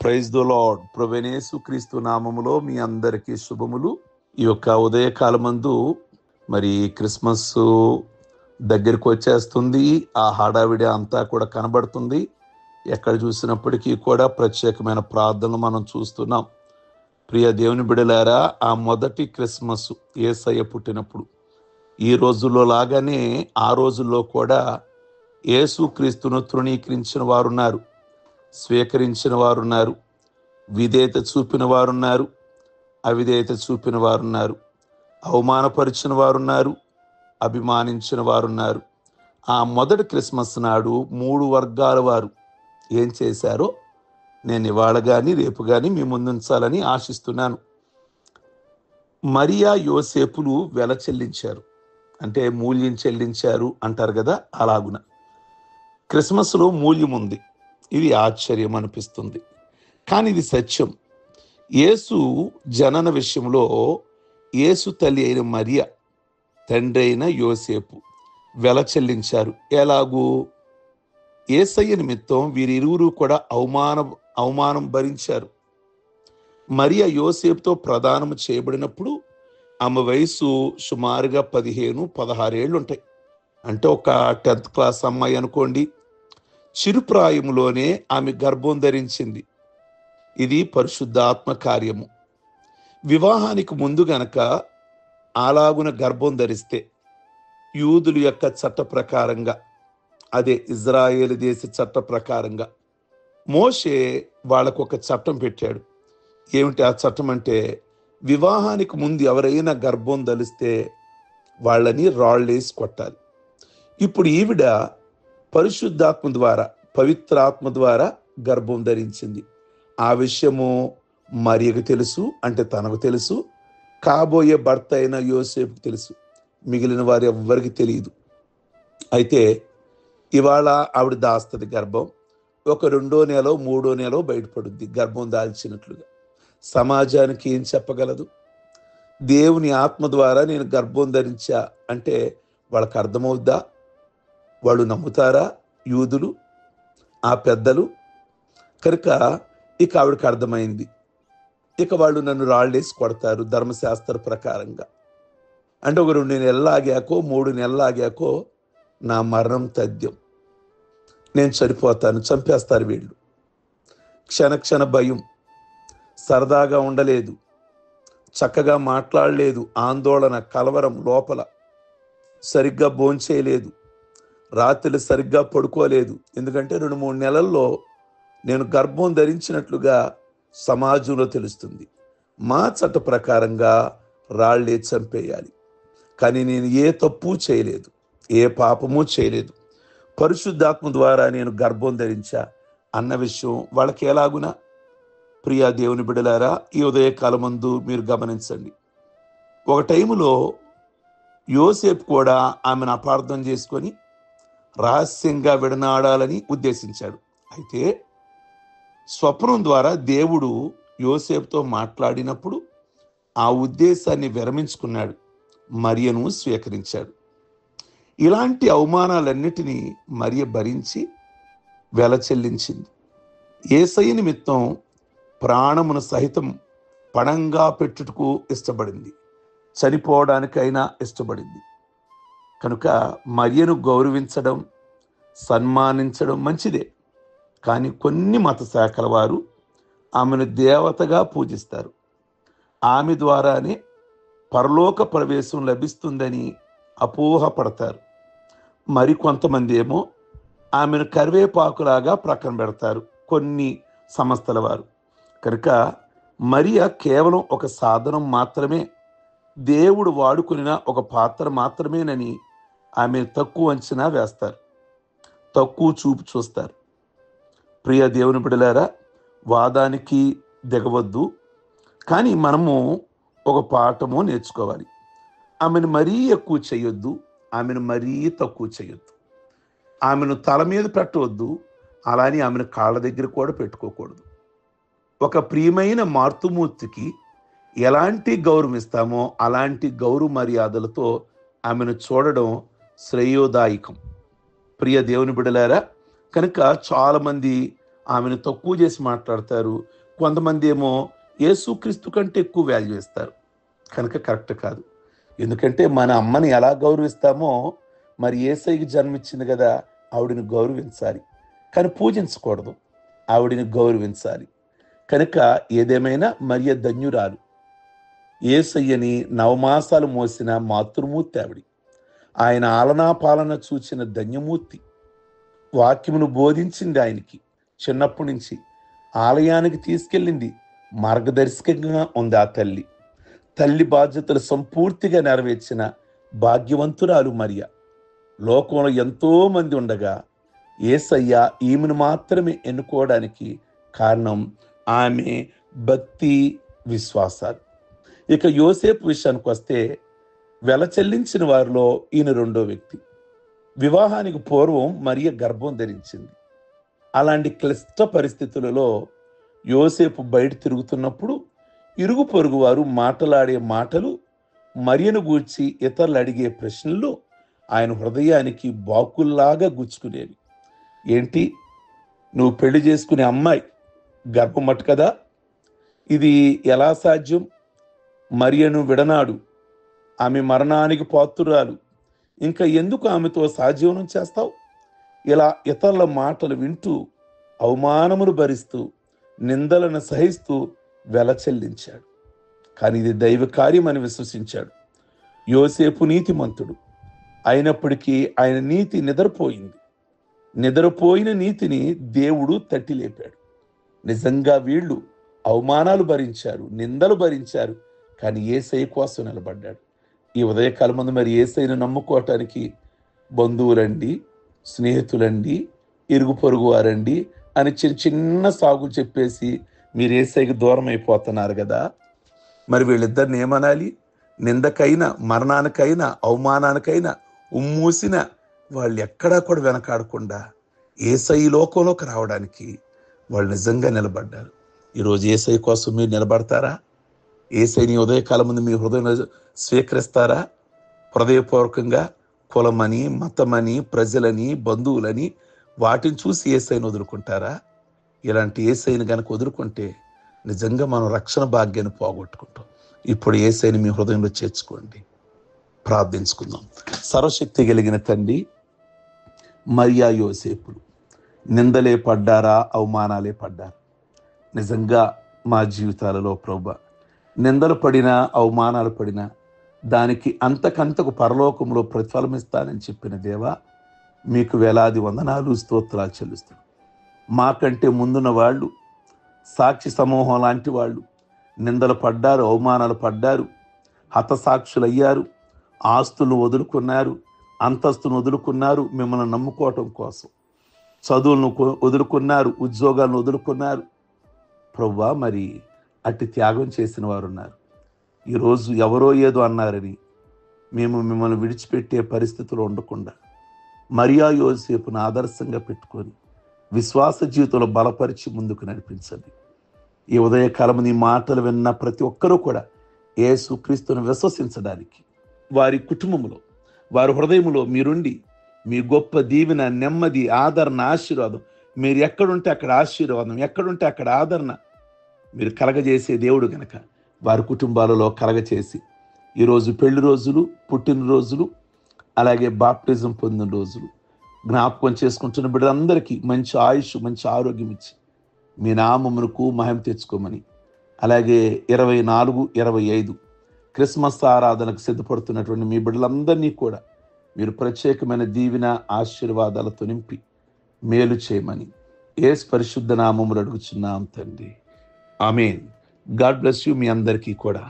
Praise the lord. ప్రభువైన యేసుక్రీస్తు నామములో మీ అందరికీ శుభములు. ఈ యొక్క ఉదయకాలమందు మరి క్రిస్మస్ దగ్గరికి వచ్చేస్తుంది. ఆ హడావిడి అంతా కూడా కనబడుతుంది. ఎక్కడ చూసినప్పటికీ కూడా ప్రత్యేకమైన ప్రార్థనలు మనం చూస్తున్నాం. ప్రియ దేవుని బిడ్డలారా, ఆ మొదటి క్రిస్మస్ యేసయ్య పుట్టినప్పుడు ఈ రోజుల్లో లాగానే ఆ రోజుల్లో కూడా యేసుక్రీస్తును తృణీకరించిన వారున్నారు, స్వీకరించిన వారున్నారు, విధేయత చూపిన వారున్నారు, అవిధేయత చూపిన వారున్నారు, అవమానపరిచిన వారున్నారు, అభిమానించిన వారున్నారు. ఆ మొదటి క్రిస్మస్ నాడు 3 వర్గాల వారు ఏం చేశారో నేను ఇవాళ కానీ రేపు కానీ మీ ముందుంచాలని ఆశిస్తున్నాను. మరియా యోసేపులు వెల చెల్లించారు, అంటే మూల్యం చెల్లించారు అంటారు కదా, అలాగున క్రిస్మస్లో మూల్యం ఉంది. ఇది ఆశ్చర్యం అనిపిస్తుంది, కానీ ఇది సత్యం. యేసు జనన విషయంలో యేసు తల్లి అయిన మరియ, తండ్రి అయిన యోసేపు వెల చెల్లించారు. ఎలాగూ? యేసయ్య నిమిత్తం వీరిరువురు కూడా అవమానం భరించారు. మరియ యోసేపుతో ప్రదానం చేయబడినప్పుడు ఆమె వయసు సుమారుగా 15-16 ఏళ్ళు ఉంటాయి. అంటే ఒక 10th క్లాస్ అమ్మాయి అనుకోండి. చిరుప్రాయములోనే ఆమె గర్భం ధరించింది. ఇది పరిశుద్ధాత్మ కార్యము. వివాహానికి ముందు గనక అలాగున గర్భం ధరిస్తే యూదుల యొక్క చట్ట ప్రకారంగా, అదే ఇజ్రాయేల్ దేశ చట్ట ప్రకారంగా మోషే వాళ్ళకు ఒక చట్టం పెట్టాడు. ఏమిటి ఆ చట్టం అంటే, వివాహానికి ముందు ఎవరైనా గర్భం ధరిస్తే వాళ్ళని రాళ్ళేసి కొట్టాలి. ఇప్పుడు ఈవిడ పరిశుద్ధాత్మ ద్వారా, పవిత్రాత్మ ద్వారా గర్భం ధరించింది. ఆ విషయము మరియకు తెలుసు, అంటే తనకు తెలుసు, కాబోయే భర్త అయిన యోసేపుకు తెలుసు. మిగిలిన వారు ఎవ్వరికి తెలియదు. అయితే ఇవాళ ఆవిడ దాస్తుంది గర్భం. ఒక 2వ నెల 3వ నెల బయటపడుద్ది గర్భం దాల్చినట్లుగా. సమాజానికి ఏం చెప్పగలదు? దేవుని ఆత్మ ద్వారా నేను గర్భం ధరించా అంటే వాళ్ళకి అర్థమవుద్దా? వాళ్ళు నమ్ముతారా? యూదులు, ఆ పెద్దలు. కనుక ఇక ఆవిడకి అర్థమైంది. ఇక వాళ్ళు నన్ను రాళ్ళేసి కొడతారు ధర్మశాస్త్ర ప్రకారంగా. అంటే ఒక 2 నెలలు ఆగాకో 3 నెలలు ఆగాకో నా మరణం తథ్యం, నేను చనిపోతాను, చంపేస్తారు వీళ్ళు. క్షణ భయం. సరదాగా ఉండలేదు, చక్కగా మాట్లాడలేదు, ఆందోళన, కలవరం లోపల. సరిగ్గా భోంచేయలేదు, రాత్రులు సరిగ్గా పడుకోలేదు. ఎందుకంటే 2-3 నెలల్లో నేను గర్భం ధరించినట్లుగా సమాజంలో తెలుస్తుంది. మా చట్ట ప్రకారంగా రాళ్ళే చంపేయాలి. కానీ నేను ఏ తప్పు చేయలేదు, ఏ పాపము చేయలేదు. పరిశుద్ధాత్మ ద్వారా నేను గర్భం ధరించా అన్న విషయం వాళ్ళకి ఎలాగునా? ప్రియా దేవుని బిడ్డలారా, ఈ ఉదయకాలమందు మీరు గమనించండి. ఒక టైములో యోసేపు కూడా ఆమెను అపార్థం చేసుకొని రహస్యంగా విడనాడాలని ఉద్దేశించాడు. అయితే స్వప్నం ద్వారా దేవుడు యోసేపుతో మాట్లాడినప్పుడు ఆ ఉద్దేశాన్ని విరమించుకున్నాడు, మరియను స్వీకరించాడు. ఇలాంటి అవమానాలన్నిటినీ మరియ భరించి వెల చెల్లించింది. యేసయ్య నిమిత్తం ప్రాణమును సహితం పణంగా పెట్టుటకు ఇష్టపడింది, చనిపోవడానికైనా ఇష్టపడింది. కనుక మరియను గౌరవించడం, సన్మానించడం మంచిదే. కానీ కొన్ని మత శాఖల వారు ఆమెను దేవతగా పూజిస్తారు. ఆమె ద్వారానే పరలోక ప్రవేశం లభిస్తుందని అపోహపడతారు. మరికొంతమంది ఏమో ఆమెను కరివేపాకులాగా ప్రక్కన పెడతారు కొన్ని సంస్థల వారు. కనుక మరియ కేవలం ఒక సాధనం మాత్రమే, దేవుడు వాడుకున్న ఒక పాత్ర మాత్రమేనని ఆమె తక్కువ అంచనా వేస్తారు, తక్కువ చూపు చూస్తారు. ప్రియ దేవుని బిడ్డలారా, వాదానికి దిగవద్దు. కానీ మనము ఒక పాఠము నేర్చుకోవాలి. ఆమెను మరీ ఎక్కువ చేయొద్దు, ఆమెను మరీ తక్కువ చేయొద్దు. ఆమెను తల మీద పెట్టవద్దు, అలానే ఆమెను కాళ్ళ దగ్గర కూడా పెట్టుకోకూడదు. ఒక ప్రియమైన మార్తుమూర్తికి ఎలాంటి గౌరవం ఇస్తామో అలాంటి గౌరవ మర్యాదలతో ఆమెను చూడడం శ్రేయోదాయకం. ప్రియ దేవుని బిడ్డలారా, కనుక చాలామంది ఆమెను తక్కువ చేసి మాట్లాడతారు. కొంతమంది ఏమో యేసుక్రీస్తు కంటే ఎక్కువ వాల్యూ ఇస్తారు. కనుక కరెక్ట్ కాదు. ఎందుకంటే మన అమ్మని ఎలా గౌరవిస్తామో మరి యేసయ్యకి జన్మించింది కదా, ఆవిడని గౌరవించాలి, కానీ పూజించకూడదు, ఆవిడని గౌరవించాలి. కనుక ఏదేమైనా మరియ ధన్యురాలు. యేసయ్యని నవమాసాలు మోసిన మాతృమూర్తి ఆవిడి. ఆయన ఆలనా పాలన చూచిన ధన్యమూర్తి. వాక్యమును బోధించింది ఆయనకి. చిన్నప్పటి నుంచి ఆలయానికి తీసుకెళ్ళింది. మార్గదర్శకంగా ఉంది ఆ తల్లి. తల్లి బాధ్యతలు సంపూర్తిగా నెరవేర్చిన భాగ్యవంతురాలు మరియ. లోకంలో ఎంతో మంది ఉండగా యేసయ్య ఈమెను మాత్రమే ఎన్నుకోవడానికి కారణం ఆమె భక్తి, విశ్వాసాలు. ఇక యోసేపు విషయానికి వస్తే వెల చెల్లించిన వారిలో ఈయన రెండో వ్యక్తి. వివాహానికి పూర్వం మరియ గర్భం ధరించింది. అలాంటి క్లిష్ట పరిస్థితులలో యోసేపు బయట తిరుగుతున్నప్పుడు ఇరుగు పొరుగు వారు మాటలాడే మాటలు, మరియను గూర్చి ఇతరులు అడిగే ప్రశ్నలు ఆయన హృదయానికి బాకుల్లాగా గుచ్చుకునేవి. ఏంటి, నువ్వు పెళ్లి చేసుకునే అమ్మాయి గర్భమట్టు కదా, ఇది ఎలా సాధ్యం? మరియను విడనాడు, ఆమె మరణానికి పాత్రురాలు, ఇంకా ఎందుకు ఆమెతో సహజీవనం చేస్తావు? ఇలా ఇతరుల మాటలు వింటూ అవమానములు భరిస్తూ నిందలను సహిస్తూ వెల చెల్లించాడు. కానీ ఇది దైవ కార్యం అని విశ్వసించాడు. యోసేపు నీతిమంతుడు అయినప్పటికీ ఆయన నీతి నిద్రపోయింది. నిద్రపోయిన నీతిని దేవుడు తట్టి లేపాడు. నిజంగా వీళ్ళు అవమానాలు భరించారు, నిందలు భరించారు, కానీ యేసయ్య కోసం నిలబడ్డాడు. ఈ ఉదయకాలం ముందు మరి యేసయ్యను నమ్ముకోవటానికి బంధువులండి, స్నేహితులండి, ఇరుగు పొరుగు వారండి అని చిన్న చిన్న సాగులు చెప్పేసి మీరు యేసయ్యకి దూరం అయిపోతున్నారు కదా. మరి వీళ్ళిద్దరిని ఏమనాలి? నిందకైనా, మరణానికైనా, అవమానానికైనా ఉమ్మూసిన వాళ్ళు ఎక్కడా కూడా వెనకాడకుండా యేసయ్య లోకంలోకి రావడానికి వాళ్ళు నిజంగా నిలబడ్డారు. ఈరోజు యేసయ్య కోసం మీరు నిలబడతారా? యేసయ్యని ఉదయకాలం ముందు మీ హృదయంలో స్వీకరిస్తారా? హృదయపూర్వకంగా కులమని, మతమని, ప్రజలని, బంధువులని వాటిని చూసి యేసయ్యని వదులుకుంటారా? ఇలాంటి యేసయ్యని కనుక వదులుకుంటే నిజంగా మనం రక్షణ భాగ్యాన్ని పోగొట్టుకుంటాం. ఇప్పుడు యేసయ్యని మీ హృదయంలో చేర్చుకోండి. ప్రార్థించుకుందాం. సర్వశక్తి కలిగిన తండ్రి, మరియా యోసేపులు నిందలే పడ్డారా, అవమానాలే పడ్డారా? నిజంగా మా జీవితాలలో ప్రభువా, నిందలు పడినా, అవమానాలు పడినా దానికి అంతకంతకు పరలోకంలో ప్రతిఫలం ఇస్తానని చెప్పిన దేవా, మీకు వేలాది వందనాలు, స్తోత్రాలు చెల్లిస్తాను. మాకంటే ముందున్న వాళ్ళు, సాక్షి సమూహం లాంటి వాళ్ళు నిందలు పడ్డారు, అవమానాలు పడ్డారు, హతసాక్షులయ్యారు, ఆస్తులు వదులుకున్నారు, అంతస్తును వదులుకున్నారు మిమ్మల్ని నమ్ముకోవటం కోసం. చదువులను వదులుకున్నారు, ఉద్యోగాలను వదులుకున్నారు. ప్రభువా, మరి అట్టి త్యాగం చేసిన వారు ఉన్నారు. ఈరోజు ఎవరో ఏదో అన్నారని మేము మిమ్మల్ని విడిచిపెట్టే పరిస్థితులు ఉండకుండా మరియా యోసేపును ఆదర్శంగా పెట్టుకొని విశ్వాస జీవితంలో బలపరిచి ముందుకు నడిపించండి. ఈ ఉదయకాలం నీ మాటలు విన్న ప్రతి ఒక్కరూ కూడా యేసుక్రీస్తును విశ్వసించడానికి వారి కుటుంబంలో, వారి హృదయంలో మీరుండి మీ గొప్ప దీవెన, నెమ్మది, ఆదరణ, ఆశీర్వాదం, మీరు ఎక్కడుంటే అక్కడ ఆశీర్వాదం, ఎక్కడుంటే అక్కడ ఆదరణ మీరు కలగజేసే దేవుడు గనక వారి కుటుంబాలలో కలగచేసి ఈరోజు పెళ్లి రోజులు, పుట్టినరోజులు, అలాగే బాప్టిజం పొందిన రోజులు జ్ఞాపకం చేసుకుంటున్న బిడ్డలందరికీ మంచి ఆయుష్, మంచి ఆరోగ్యం ఇచ్చి మీ నామమునకు మహిమ తెచ్చుకోమని, అలాగే 24, 25 క్రిస్మస్ ఆరాధనకు సిద్ధపడుతున్నటువంటి మీ బిడ్డలందరినీ కూడా మీరు ప్రత్యేకమైన దీవెన, ఆశీర్వాదాలతో నింపి మేలు చేయమని యేసు పరిశుద్ధ నామములో అడుగుచున్నాం తండ్రి. ఆమేన్. God bless you. మీ అందరికీ కూడా